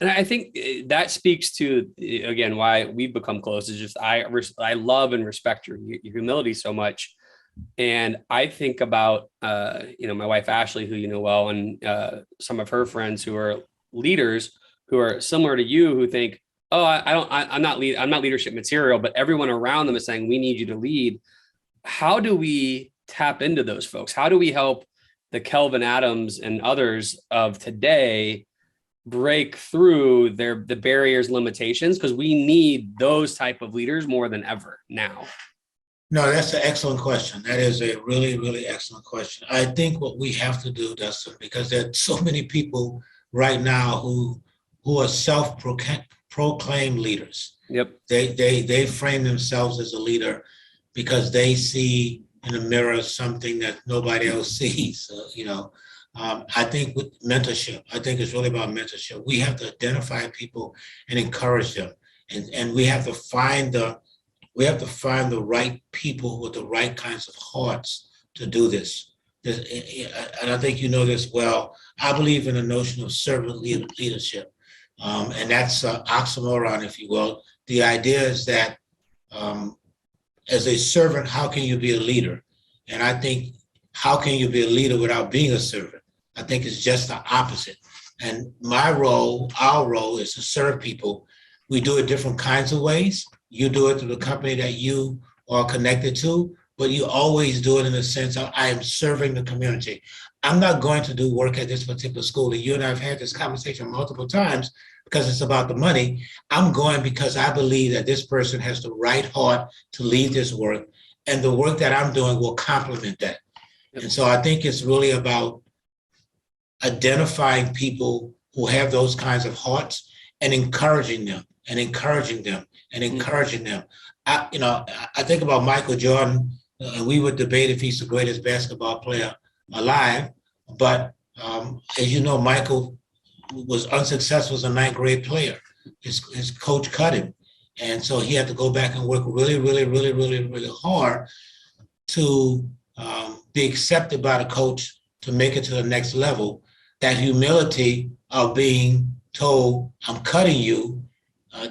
And I think that speaks to, again, why we've become close. Is just I love and respect your humility so much. And I think about my wife Ashley, who you know well, and some of her friends who are leaders who are similar to you, who think, oh, I don't, I'm not leadership material, but everyone around them is saying we need you to lead. How do we tap into those folks? How do we help the Kelvin Adams and others of today break through the barriers, limitations? Because we need those type of leaders more than ever now. No, that's an excellent question. That is a really, really excellent question. I think what we have to do, Dustin, because there are so many people right now who are self-proclaimed leaders. Yep. They frame themselves as a leader because they see in the mirror something that nobody else sees. I think with mentorship, I think it's really about mentorship. We have to identify people and encourage them, and we have to find the right people with the right kinds of hearts to do this. And I think you know this well. I believe in the notion of servant leadership, and that's an oxymoron, if you will. The idea is that um, as a servant, how can you be a leader? And I think, how can you be a leader without being a servant? I think it's just the opposite. And our role is to serve people. We do it different kinds of ways. You do it through the company that you are connected to, but you always do it in the sense of, I am serving the community. I'm not going to do work at this particular school. And you and I have had this conversation multiple times because it's about the money. I'm going because I believe that this person has the right heart to lead this work, and the work that I'm doing will complement that. And so I think it's really about identifying people who have those kinds of hearts and encouraging them and encouraging them and encouraging them. I think about Michael Jordan, and we would debate if he's the greatest basketball player alive. But as you know, Michael was unsuccessful as a ninth grade player. His coach cut him. And so he had to go back and work really, really, really, really, really hard to be accepted by the coach to make it to the next level. That humility of being told, I'm cutting you,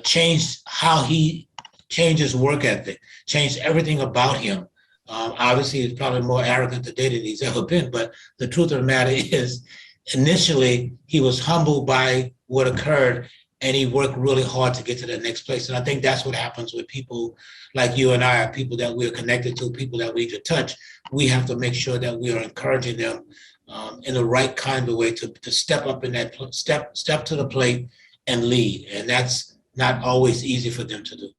changed how he changed his work ethic, changed everything about him. Obviously, he's probably more arrogant today than he's ever been, but the truth of the matter is, initially, he was humbled by what occurred, and he worked really hard to get to the next place. And I think that's what happens with people like you and I, people that we're connected to, people that we need to touch. We have to make sure that we are encouraging them in the right kind of way to step up in that step to the plate and lead. And that's not always easy for them to do.